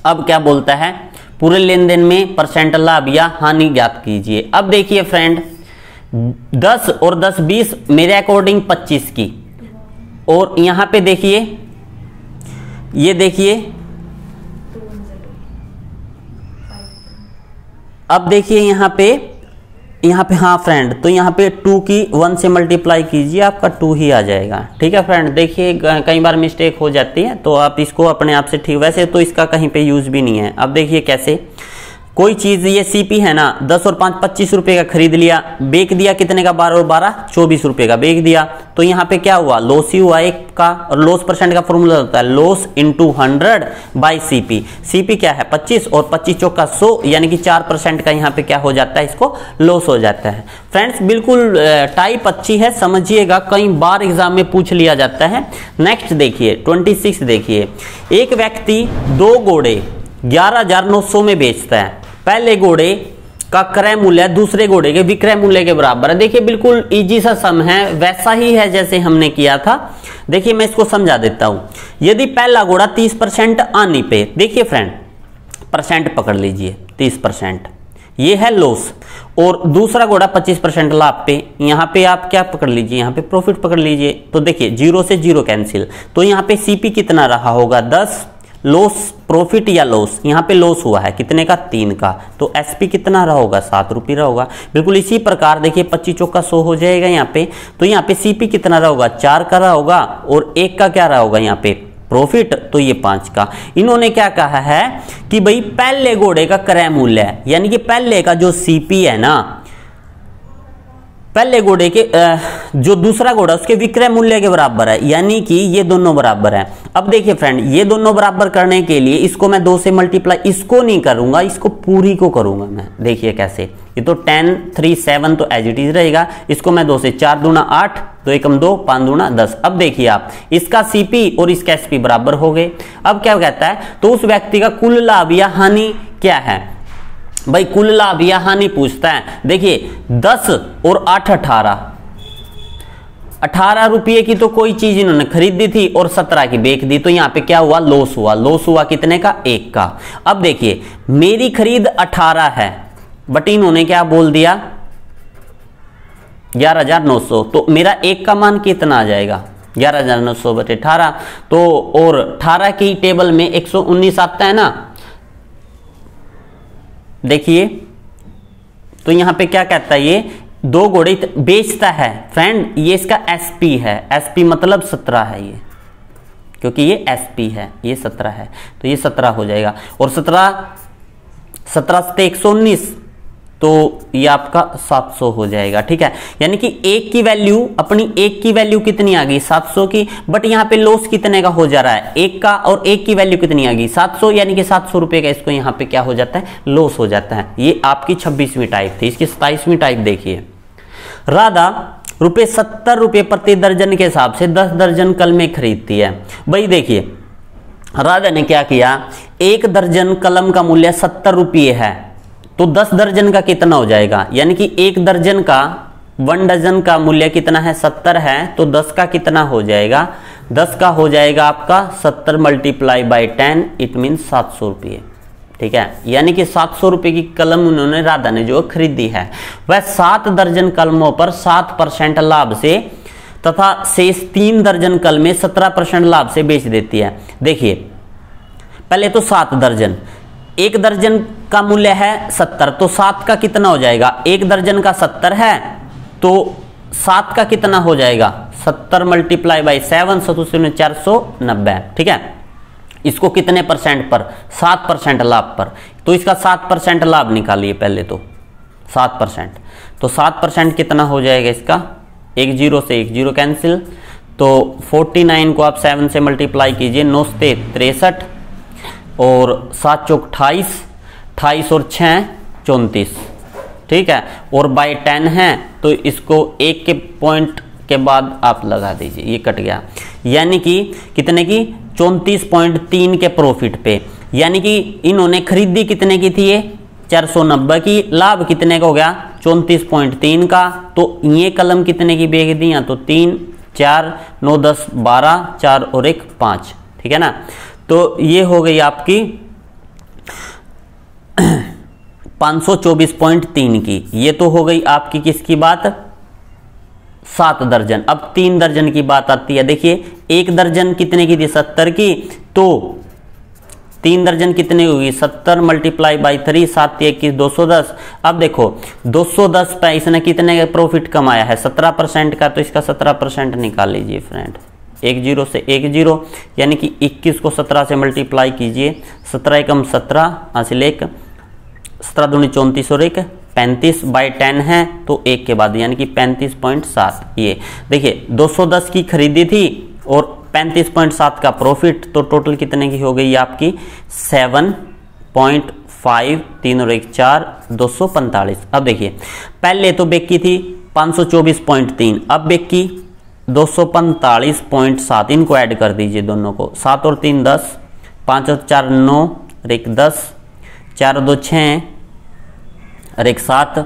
अब क्या बोलता है, पूरे लेन देन में परसेंट लाभ या हानि ज्ञात कीजिए। अब देखिए फ्रेंड, 10 और 10 20, मेरे अकॉर्डिंग 25 की, और यहां पे देखिए, ये देखिए, अब देखिए यहां पे हाँ फ्रेंड, तो यहाँ पे 2 की 1 से मल्टीप्लाई कीजिए, आपका 2 ही आ जाएगा, ठीक है फ्रेंड। देखिए कई बार मिस्टेक हो जाती है, तो आप इसको अपने आप से ठीक, वैसे तो इसका कहीं पे यूज भी नहीं है। अब देखिए कैसे, कोई चीज, ये सीपी है ना, 10 और 5 25 रुपए का खरीद लिया, बेच दिया कितने का, 12 और 12 24 रुपए का बेच दिया, तो यहाँ पे क्या हुआ, लॉस ही हुआ 1 का। और लॉस परसेंट का फॉर्मूला होता है loss into 100 by CP. CP क्या है 25 और 25 चौका 100, यानी कि 4% का यहाँ पे क्या हो जाता है, इसको लॉस हो जाता है। फ्रेंड्स बिल्कुल टाइप अच्छी है, समझिएगा, कई बार एग्जाम में पूछ लिया जाता है। नेक्स्ट देखिए 26 देखिए, एक व्यक्ति 2 घोड़े 11,900 में बेचता है। पहले घोड़े का क्रय मूल्य दूसरे घोड़े के विक्रय मूल्य के बराबर है। देखिए बिल्कुल इजी सा सम है, वैसा ही है जैसे हमने किया था। देखिए मैं इसको समझा देता हूं। यदि पहला घोड़ा 30% आने पे, देखिए फ्रेंड परसेंट पकड़ लीजिए 30%, ये है लॉस, और दूसरा घोड़ा 25% लाभ पे, यहां पे आप क्या पकड़ लीजिए, यहां पे प्रॉफिट पकड़ लीजिए। तो देखिए 0 से 0 कैंसिल, तो यहां पे सीपी कितना रहा होगा 10, लॉस प्रॉफिट या लॉस, यहाँ पे लॉस हुआ है कितने का 3 का, तो एसपी कितना रहा होगा 7 रुपये रहा होगा। बिल्कुल इसी प्रकार देखिए 25 चौका 100 हो जाएगा यहाँ पे, तो यहाँ पे सीपी कितना रहा होगा 4 का रहा होगा, और 1 का क्या रहा होगा यहाँ पे प्रॉफिट, तो ये 5 का। इन्होंने क्या कहा है कि भाई पहले घोड़े का क्रय मूल्य है, यानी कि पहले का जो सीपी है ना, पहले घोड़े के जो दूसरा घोड़ा उसके विक्रय मूल्य के बराबर है, यानी कि ये दोनों बराबर है। अब देखिए फ्रेंड, ये दोनों बराबर करने के लिए इसको मैं 2 से मल्टीप्लाई, इसको नहीं करूंगा, इसको पूरी को करूंगा मैं। देखिए कैसे, ये तो 10 3 7 तो एज इट इज रहेगा, इसको मैं 2 से 4 दूना 8, 2 एकम 2, 5 दूना 10। अब देखिए आप, इसका सीपी और इसका एसपी बराबर हो गए। अब क्या कहता है, तो उस व्यक्ति का कुल लाभ या हानि क्या है, भाई कुल लाभ या हानि पूछता है। देखिए 10 और 8 18 रुपये की तो कोई चीज इन्होंने खरीदी थी और 17 की बेच दी, तो यहां पे क्या हुआ, लॉस हुआ। लॉस हुआ कितने का 1 का। अब देखिए मेरी खरीद 18 है, बट इन्होंने क्या बोल दिया 11,900, तो मेरा 1 का मान कितना आ जाएगा 11,900 बटे 18, तो और 18 की टेबल में 119 आता है ना। देखिए तो यहां पे क्या कहता है, ये 2 घोड़े बेचता है फ्रेंड, ये इसका एसपी है, एसपी मतलब 17 है ये, क्योंकि ये एसपी है, ये 17 है, तो ये 17 हो जाएगा। और 17 से 119, तो ये आपका 700 हो जाएगा। ठीक है, यानी कि एक की वैल्यू, अपनी एक की वैल्यू कितनी आ गई 700 की, बट यहाँ पे लॉस कितने का हो जा रहा है एक का, और एक की वैल्यू कितनी आ गई 700, यानी कि 700 रुपए का इसको यहाँ पे क्या हो जाता है, लॉस हो जाता है। ये आपकी 26वीं टाइप थी। इसकी 27वीं टाइप देखिए, राधा रुपए 70 रुपए प्रति दर्जन के हिसाब से 10 दर्जन कलमें खरीदती है। भाई देखिए, राधा ने क्या किया, एक दर्जन कलम का मूल्य 70 रुपये है, तो 10 दर्जन का कितना हो जाएगा, यानी कि एक दर्जन का, 1 डजन का मूल्य कितना है 70 है, तो 10 का कितना हो जाएगा, 10 का हो जाएगा आपका 70 मल्टीप्लाई बाई 10, इट मीन 700 रुपये। ठीक है, यानी कि 700 रुपये की कलम उन्होंने, राधा ने जो खरीदी है, वह 7 दर्जन कलमों पर 7% लाभ से तथा शेष 3 दर्जन कलमें 17% लाभ से बेच देती है। देखिए पहले तो 7 दर्जन, एक दर्जन का मूल्य है 70, तो 7 का कितना हो जाएगा, एक दर्जन का 70 है, तो 7 का कितना हो जाएगा 70 मल्टीप्लाई बाई 7, 490। ठीक है, इसको कितने परसेंट पर, 7% लाभ पर, तो इसका 7% लाभ निकालिए पहले तो 7%, तो 7% कितना हो जाएगा इसका, एक जीरो से एक जीरो कैंसिल, तो 49 को आप 7 से मल्टीप्लाई कीजिए, 9 से 63 और 7 चौक 28, 28 और 6 34। ठीक है, और बाई 10 है, तो इसको एक के पॉइंट के बाद आप लगा दीजिए, ये कट गया, यानी कि कितने की 34.3 के प्रॉफिट पे, यानी कि इन्होंने खरीदी कितने की थी, ये 490 की, लाभ कितने का हो गया 34.3 का, तो ये कलम कितने की बेच दी, तो 3 4 9 10 12, 4 और 1 5। ठीक है ना, तो ये हो गई आपकी 524.3 की, ये तो हो गई आपकी किसकी बात, 7 दर्जन। अब 3 दर्जन की बात आती है। देखिए एक दर्जन कितने की थी 70 की, तो 3 दर्जन कितने होगी 70 मल्टीप्लाई बाई 3, 7 21 210। अब देखो 210 पे इसने कितने का प्रॉफिट कमाया है 17% का, तो इसका 17% निकाल लीजिए फ्रेंड, एक जीरो से एक जीरो, यानी कि 21 को 17 से मल्टीप्लाई कीजिए, 17 एकम 17 हासिल 1, 17 दूनी 34 और 1 35 बाई 10 है, तो एक के बाद यानी कि 35.7। ये देखिए 210 की खरीदी थी और 35.7 का प्रॉफिट, तो टोटल कितने की हो गई आपकी 7.5, 3 और 1 4, 245। अब देखिए पहले तो बेकी थी 524.3, अब बेकी 245.7, इनको ऐड कर दीजिए दोनों को, 7 और 3 10, 5 और 4 9 और 1 10, 4 और 2 6 और 1 7,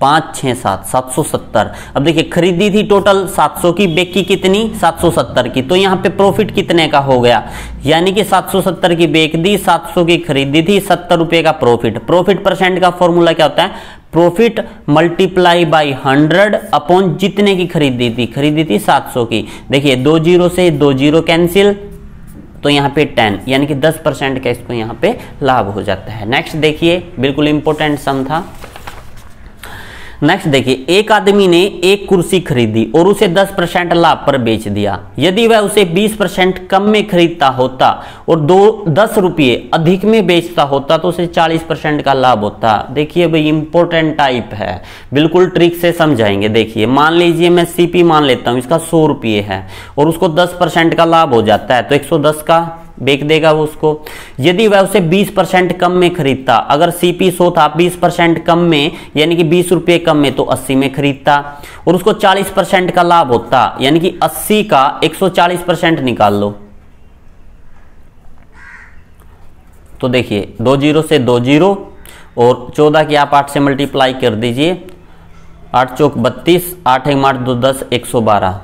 5 6 7, 770। अब देखिए खरीदी थी टोटल 700 की, बेकी कितनी 770 की, तो यहाँ पे प्रॉफिट कितने का हो गया, यानी कि 770 की बेच दी, 700 की खरीदी थी, 70 रुपए का प्रॉफिट। प्रॉफिट परसेंट का फॉर्मूला क्या होता है, प्रॉफिट मल्टीप्लाई बाई 100 अपॉन जितने की खरीदी थी 700 की। देखिए 2 जीरो से 2 जीरो कैंसिल, तो यहाँ पे 10, यानी कि 10% का इसको यहाँ पे लाभ हो जाता है। नेक्स्ट देखिए, बिल्कुल इंपॉर्टेंट सम था। नेक्स्ट देखिए, एक आदमी ने एक कुर्सी खरीदी और उसे 10% लाभ पर बेच दिया। यदि वह उसे 20% कम में खरीदता होता और 10 रुपये अधिक में बेचता होता तो उसे 40% का लाभ होता। देखिए भाई इंपॉर्टेंट टाइप है, बिल्कुल ट्रिक से समझाएंगे। देखिए मान लीजिए मैं सीपी मान लेता हूं, इसका 100 रुपये है और उसको 10% का लाभ हो जाता है, तो 110 का बेच देगा वो उसको। यदि वह उसे 20% कम में खरीदता, अगर सीपी 100 था 20% कम में यानी कि 20 रुपये कम में, तो 80 में खरीदता और उसको 40% का लाभ होता, यानी कि 80 का 140% निकाल लो। तो देखिए 2 जीरो से 2 जीरो और 14 की आप 8 से मल्टीप्लाई कर दीजिए, 8 चौक 32, 8 एक 8 2 10, 112,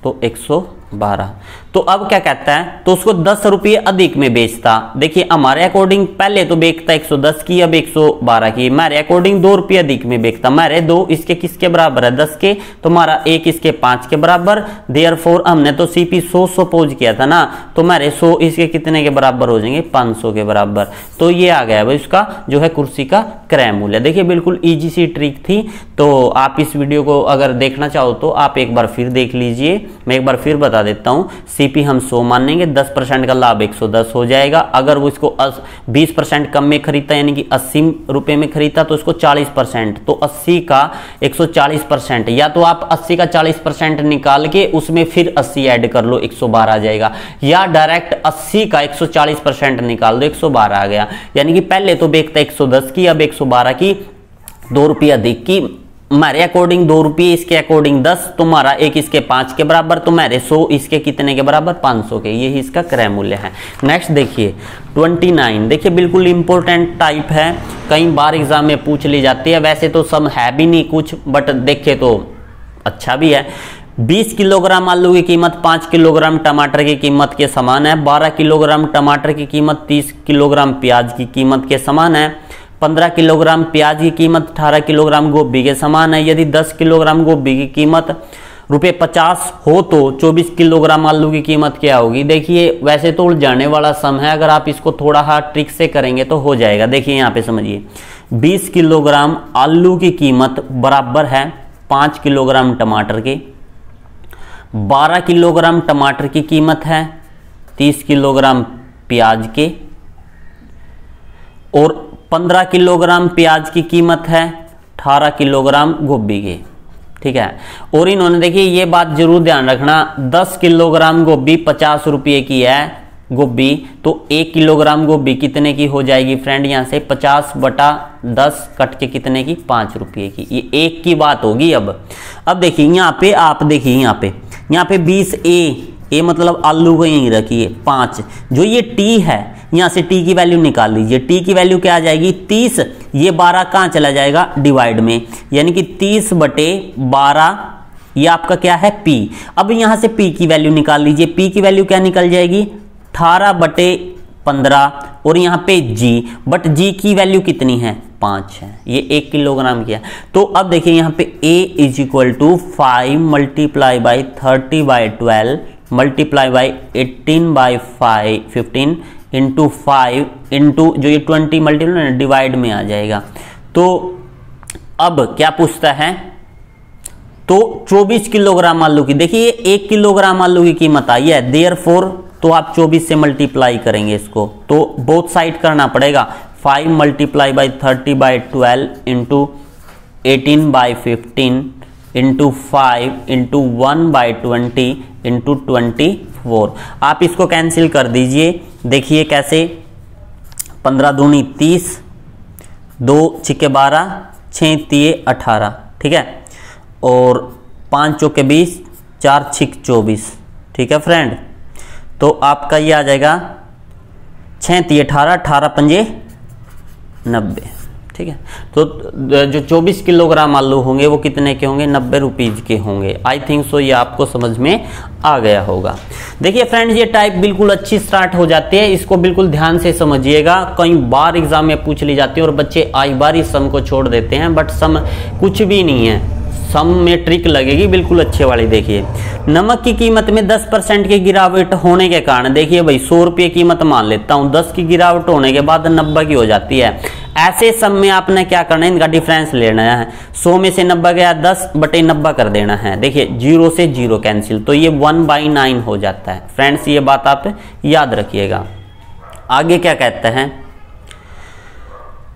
तो 112। तो अब क्या कहता है, तो उसको 10 रुपये अधिक में बेचता। देखिए हमारे अकॉर्डिंग पहले तो बेचता 110 की, अब 112 की। हमारे अकॉर्डिंग 2 रुपये अधिक में बेचता। हमारे 2 इसके किसके बराबर है 10 के, तो हमारा 1 इसके 5 के बराबर। देयरफॉर हमने तो सीपी 100 सपोज किया था ना, तो हमारे 100 इसके कितने के बराबर हो जाएंगे 500 के बराबर। तो ये आ गया भाई उसका जो है कुर्सी का क्रय मूल्य। देखिए बिल्कुल ईजी सी ट्रिक थी। तो आप इस वीडियो को अगर देखना चाहो तो आप एक बार फिर देख लीजिए, मैं एक बार फिर बता बता देता हूँ, सीपी हम 100 मानेंगे, 10% का लाभ 110 हो जाएगा। अगर वो इसको 20% कम में खरीदता यानी कि 80 रुपये में खरीदता तो इसको 40%, तो 80 का 140%, या तो आप 80 का 40% निकाल के उसमें फिर 80 ऐड कर लो 112 आ जाएगा, या डायरेक्ट 80 का 140% निकाल दो 112 आ गया। यानी कि पहले तो बेचता 110 की, अब 112 की, 2 रुपये अधिक की, हमारे अकॉर्डिंग 2 रुपये, इसके अकॉर्डिंग 10, तुम्हारा एक इसके 5 के बराबर, तुम्हारे 100 इसके कितने के बराबर 500 के, यही इसका क्रय मूल्य है। नेक्स्ट देखिए 29, देखिए बिल्कुल इंपॉर्टेंट टाइप है, कई बार एग्जाम में पूछ ली जाती है, वैसे तो सब है भी नहीं कुछ, बट देखे तो अच्छा भी है। 20 किलोग्राम आलू की कीमत 5 किलोग्राम टमाटर की कीमत के समान है, 12 किलोग्राम टमाटर की कीमत 30 किलोग्राम प्याज की कीमत के समान है, 15 किलोग्राम प्याज की कीमत 18 किलोग्राम गोभी के समान है। यदि 10 किलोग्राम गोभी की कीमत ₹50 हो तो 24 किलोग्राम आलू की कीमत क्या होगी। देखिए वैसे तो उलझाने वाला सम है, अगर आप इसको थोड़ा सा ट्रिक से करेंगे तो हो जाएगा। देखिए यहाँ पे समझिए, 20 किलोग्राम आलू की कीमत बराबर है 5 किलोग्राम टमाटर के, 12 किलोग्राम टमाटर की कीमत है 30 किलोग्राम प्याज के, और 15 किलोग्राम प्याज की कीमत है 18 किलोग्राम गोभी के। ठीक है, और इन्होंने देखिए ये बात जरूर ध्यान रखना, 10 किलोग्राम गोभी 50 रुपये की है गोभी, तो 1 किलोग्राम गोभी कितने की हो जाएगी फ्रेंड, यहाँ से 50/10 कट के कितने की 5 रुपये की, ये एक की बात होगी। अब देखिए यहाँ पे आप देखिए यहाँ पे 20 ए मतलब आलू को यहीं रखिए 5, जो ये टी है यहाँ से टी की वैल्यू निकाल लीजिए, टी की वैल्यू क्या आ जाएगी 30, ये 12 कहाँ चला जाएगा डिवाइड में, यानी कि 30/12, ये आपका क्या है पी। अब यहाँ से पी की वैल्यू निकाल लीजिए, पी की वैल्यू क्या निकल जाएगी 18/15, और यहाँ पे जी, बट जी की वैल्यू कितनी है 5 है, ये 1 किलोग्राम की है। तो अब देखिए यहाँ पे A = 5 × 30/12 multiply by 18/15 into 5 into जो ये 20 मल्टीप्लाई डिवाइड में आ जाएगा। तो अब क्या पूछता है, तो 24 किलोग्राम आलू की, देखिए 1 किलोग्राम आलू की कीमत आई है, देयरफॉर तो आप 24 से मल्टीप्लाई करेंगे इसको, तो बोथ साइड करना पड़ेगा, 5 × 30/12 इंटू 18/15 इंटू 5 इंटू 1/20 इंटू 24। आप इसको कैंसिल कर दीजिए, देखिए कैसे, 15 दूनी 30, 2 छिके 12, 6 तिये 18, ठीक है, और 5 चौके 20, 4 छिक 24, ठीक है फ्रेंड। तो आपका ये आ जाएगा 6 तिये 18, 18 पंजे 90, ठीक है। तो जो 24 किलोग्राम आलू होंगे वो कितने के होंगे, 90 रुपीज़ के होंगे। आई थिंक सो ये आपको समझ में आ गया होगा। देखिए फ्रेंड्स, ये टाइप बिल्कुल अच्छी स्टार्ट हो जाती है, इसको बिल्कुल ध्यान से समझिएगा, कई बार एग्जाम में पूछ ली जाती है और बच्चे आई बार ही सम को छोड़ देते हैं, बट सम कुछ भी नहीं है, सम में ट्रिक लगेगी बिल्कुल अच्छे वाली। देखिए नमक की कीमत में 10% की गिरावट होने के कारण, देखिए भाई 100 रुपये कीमत मान लेता हूँ, 10 की गिरावट होने के बाद 90 की हो जाती है। ऐसे सम में आपने क्या करना है, इनका डिफरेंस लेना है, 100 में से 90 गया 10/90 कर देना है। देखिए 0 से 0 कैंसिल, तो ये 1/9 हो जाता है। फ्रेंड्स ये बात आप याद रखिएगा। आगे क्या कहते हैं,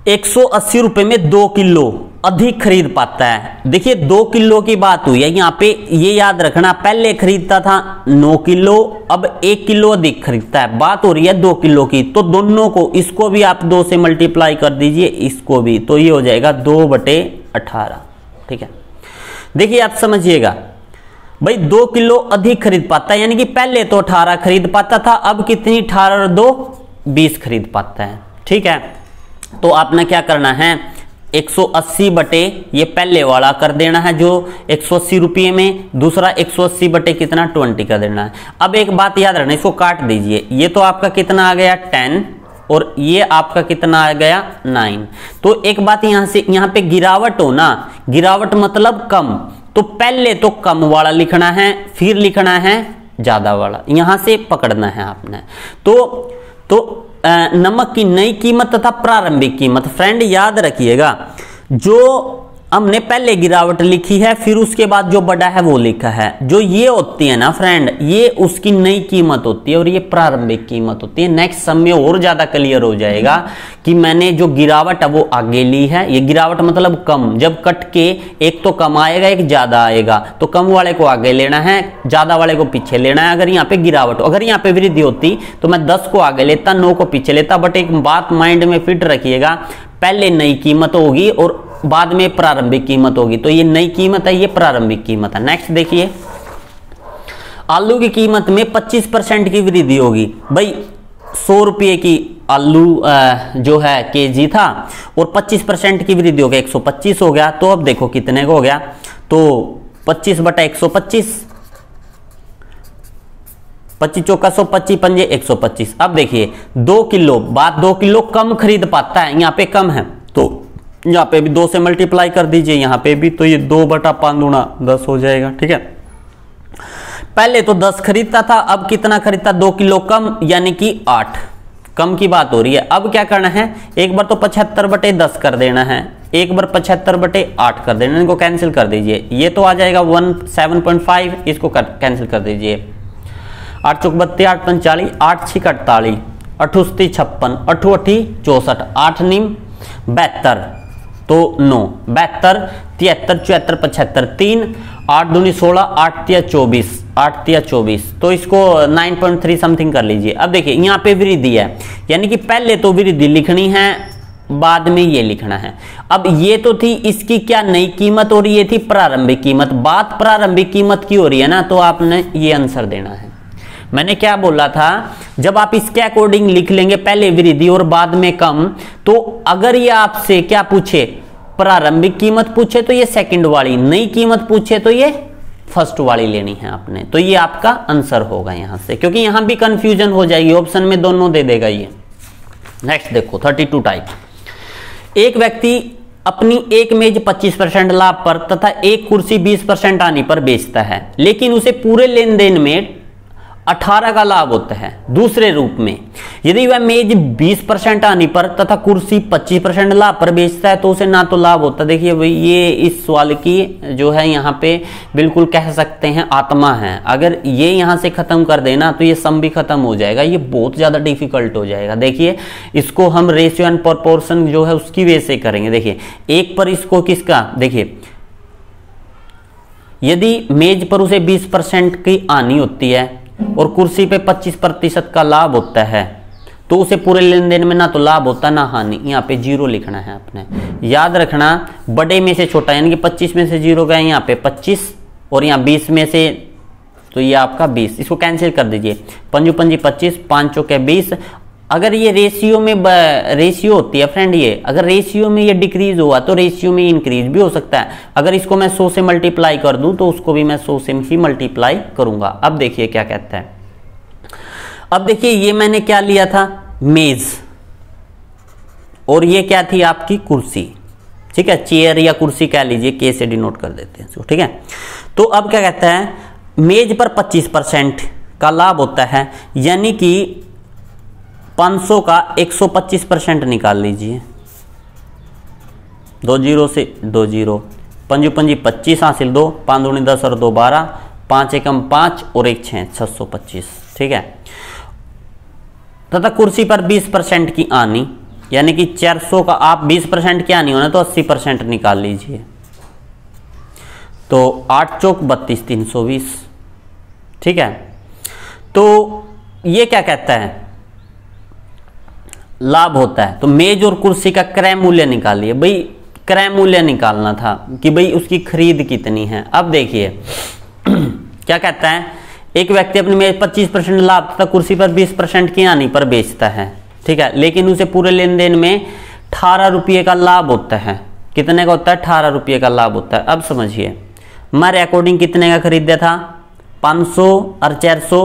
180 रुपए में 2 किलो अधिक खरीद पाता है। देखिए 2 किलो की बात हुई है यहाँ पे, ये याद रखना, पहले खरीदता था 9 किलो, अब 1 किलो अधिक खरीदता है, बात हो रही है 2 किलो की। तो दोनों को, इसको भी आप 2 से मल्टीप्लाई कर दीजिए, इसको भी, तो ये हो जाएगा 2/18, ठीक है। देखिए आप समझिएगा भाई, 2 किलो अधिक खरीद पाता है, यानी कि पहले तो 18 खरीद पाता था, अब कितनी, 18 और 2 20 खरीद पाता है, ठीक है। तो आपने क्या करना है, 180 बटे ये पहले वाला कर देना है जो 180 रुपये में, दूसरा 180 बटे कितना 20 कर देना है। अब एक बात याद रखना, इसको काट दीजिए, ये तो आपका कितना आ गया 10 और ये आपका कितना आ गया 9। तो एक बात यहाँ से, यहाँ पे गिरावट हो ना, गिरावट मतलब कम, तो पहले तो कम वाला लिखना है, फिर लिखना है ज्यादा वाला, यहां से पकड़ना है आपने। तो नमक की नई कीमत तथा प्रारंभिक कीमत, फ्रेंड याद रखिएगा, जो हमने पहले गिरावट लिखी है, फिर उसके बाद जो बढ़ा है वो लिखा है। जो ये होती है ना फ्रेंड, ये उसकी नई कीमत होती है और ये प्रारंभिक कीमत होती है। नेक्स्ट सम में और ज्यादा क्लियर हो जाएगा कि मैंने जो गिरावट है वो आगे ली है। ये गिरावट मतलब कम, जब कट के एक तो कम आएगा एक ज्यादा आएगा, तो कम वाले को आगे लेना है, ज्यादा वाले को पीछे लेना है। अगर यहाँ पे गिरावट, अगर यहाँ पे वृद्धि होती तो मैं 10 को आगे लेता, 9 को पीछे लेता। बट एक बात माइंड में फिट रखिएगा, पहले नई कीमत होगी और बाद में प्रारंभिक कीमत होगी। तो ये नई कीमत है, ये प्रारंभिक कीमत है। नेक्स्ट देखिए, आलू की कीमत में 25% की वृद्धि होगी। भाई 100 रुपये की आलू जो है केजी था और 25% की वृद्धि हो गया, 125 हो गया। तो अब देखो कितने का हो गया, तो 25 बटा 125, 25 चौका 100, 25 पंजे 125। अब देखिए 2 किलो, बात 2 किलो कम खरीद पाता है, यहाँ पे कम है तो यहाँ पे भी 2 से मल्टीप्लाई कर दीजिए, यहाँ पे भी, तो ये 2 बटा 5 दूना 10 हो जाएगा। ठीक है, पहले तो 10 खरीदता था, अब कितना खरीदता, 2 किलो कम, यानी कि 8 कम की बात हो रही है। अब क्या करना है, एक बार तो 75 बटे 10 कर देना है, एक बार 75 बटे 8 कर देना, इनको कैंसिल कर दीजिए। ये तो आ जाएगा 7.5, इसको कैंसिल कर दीजिए। 8 चौक 32, 8 पंच 40, 8 6 48, 8 56, 8 8 64, 8 नीम 72, तो 9 72, 73 74 75, 3 8 दूनी 16, 8 तिया 24, 8 तिया 24, तो इसको 9.3 समथिंग कर लीजिए। अब देखिए यहाँ पे वृद्धि है, यानी कि पहले तो वृद्धि लिखनी है, बाद में ये लिखना है। अब ये तो थी इसकी क्या नई कीमत और ये थी प्रारंभिक कीमत। बात प्रारंभिक कीमत की हो रही है ना, तो आपने ये आंसर देना है। मैंने क्या बोला था, जब आप इसके अकॉर्डिंग लिख लेंगे, पहले वृद्धि और बाद में कम, तो अगर ये आपसे क्या पूछे, प्रारंभिक कीमत पूछे तो ये सेकंड वाली, नई कीमत पूछे तो ये फर्स्ट वाली लेनी है आपने। तो ये आपका आंसर होगा यहां से, क्योंकि यहां भी कंफ्यूजन हो जाएगी, ऑप्शन में दोनों दे देगा ये। नेक्स्ट देखो 32 टाइप। एक व्यक्ति अपनी एक मेज 25% लाभ पर तथा एक कुर्सी 20% आने पर बेचता है, लेकिन उसे पूरे लेन देन में 18 का लाभ होता है। दूसरे रूप में, यदि वह मेज 20% आने पर तथा कुर्सी 25% लाभ पर बेचता है तो उसे ना तो लाभ होता। देखिए भाई, ये इस सवाल की जो है यहाँ पे बिल्कुल कह सकते हैं आत्मा है। अगर ये यहाँ से खत्म कर देना तो ये सम भी खत्म हो जाएगा, ये बहुत ज्यादा डिफिकल्ट हो जाएगा। देखिए इसको हम रेशियो एंड प्रोपोर्शन जो है उसकी वजह से करेंगे। देखिए एक पर इसको किसका, देखिए यदि मेज पर उसे 20% की आनी होती है और कुर्सी पे 25% का लाभ होता है, तो उसे पूरे लेन देन में ना तो लाभ होता ना हानि। यहाँ पे 0 लिखना है आपने। याद रखना, बड़े में से छोटा, यानी कि 25 में से 0 गए, यहाँ पे 25 और यहाँ 20 में से, तो ये आपका 20, इसको कैंसिल कर दीजिए। पंजू पंजी 25, 5 चौके 20। अगर ये रेशियो में रेशियो होती है फ्रेंड, ये अगर रेशियो में ये डिक्रीज हुआ तो रेशियो में इंक्रीज भी हो सकता है। अगर इसको मैं 100 से मल्टीप्लाई कर दूं तो उसको भी मैं 100 से ही मल्टीप्लाई करूंगा। अब देखिए क्या कहता है। अब देखिए ये मैंने क्या लिया था, मेज, और ये क्या थी आपकी कुर्सी। ठीक है, चेयर या कुर्सी कह लीजिए, के से डिनोट कर देते हैं। ठीक है, तो अब क्या कहता है, मेज पर 25% का लाभ होता है, यानी कि 500 का 125% निकाल लीजिए। 2 0 से 2 0, पंजू पंजी 25 हासिल 2, 5 दूनी 10 और 2 12, 5 एकम 5 और 1 6, 625। ठीक है, तथा कुर्सी पर 20% की आनी, यानी कि 400 का आप 20% की आनी होना तो 80% निकाल लीजिए। तो 8 चौक 32, 320। ठीक है, तो ये क्या कहता है, लाभ होता है। तो मेज और कुर्सी का क्रय मूल्य निकालिए। भाई क्रय मूल्य निकालना था कि भाई उसकी खरीद कितनी है। अब देखिए क्या कहता है, एक व्यक्ति अपनी मेज 25% लाभ तथा कुर्सी पर 20% की हानि पर बेचता है। ठीक है, लेकिन उसे पूरे लेन देन में 18 रुपये का लाभ होता है। कितने का होता है, 18 रुपये का लाभ होता है। अब समझिए, हमारे अकॉर्डिंग कितने का खरीदा था, 500 और 400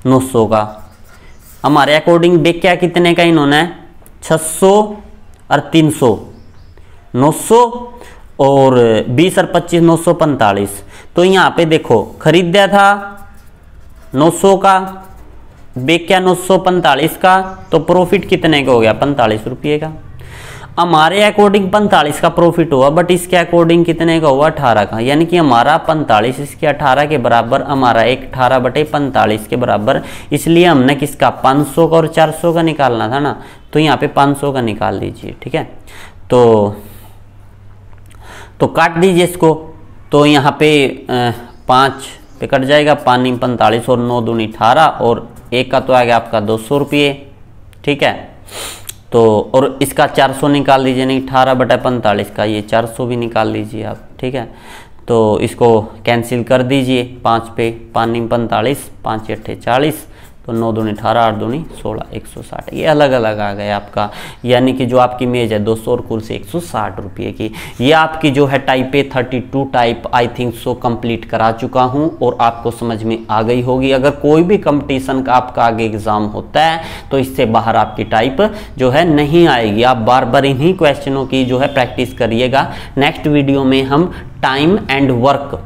900 का। हमारे अकॉर्डिंग बेचा कितने का इन्होंने, 600 और 300 900 और 20 और 25 945। तो यहाँ पे देखो खरीदा था 900 का, बेचा 945 का, तो प्रॉफिट कितने का हो गया, 45 रुपये का। हमारे अकॉर्डिंग 45 का प्रॉफिट हुआ, बट इसके अकॉर्डिंग कितने का हुआ, 18 का, यानी कि हमारा 45 इसके 18 के बराबर, हमारा एक 18/45 के बराबर। इसलिए हमने किसका 500 का और 400 का निकालना था ना, तो यहाँ पे 500 का निकाल दीजिए। ठीक है, तो काट दीजिए इसको, तो यहाँ पे 5 पे कट जाएगा, 5 45 और 9 दूनी 18 और एक का तो आ गया आपका 200 रुपये। ठीक है, तो और इसका 400 निकाल दीजिए, नहीं 18/45 का ये 400 भी निकाल लीजिए आप। ठीक है, तो इसको कैंसिल कर दीजिए, 5 पे 5 45, 5 8 40, तो 9 दूनी 18, 8 दूनी 16, 160। ये अलग अलग आ गया आपका, यानी कि जो आपकी मेज है 200 और कुर्सी 160 रुपये की। ये आपकी जो है type A 32 type I think so complete करा चुका हूं और आपको समझ में आ गई होगी। अगर कोई भी कंपटीशन का आपका आगे एग्जाम होता है तो इससे बाहर आपकी टाइप जो है नहीं आएगी। आप बार बार इन्हीं क्वेश्चनों की जो है प्रैक्टिस करिएगा। नेक्स्ट वीडियो में हम टाइम एंड वर्क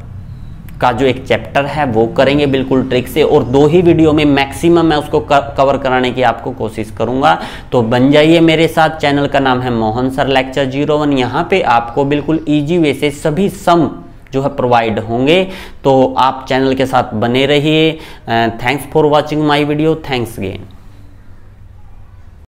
का जो एक चैप्टर है वो करेंगे बिल्कुल ट्रिक से, और 2 ही वीडियो में मैक्सिमम मैं उसको कवर कराने की आपको कोशिश करूंगा। तो बन जाइए मेरे साथ। चैनल का नाम है मोहन सर लेक्चर 01। यहाँ पे आपको बिल्कुल इजी वे से सभी सम जो है प्रोवाइड होंगे, तो आप चैनल के साथ बने रहिए। Thanks for watching my video. Thanks again.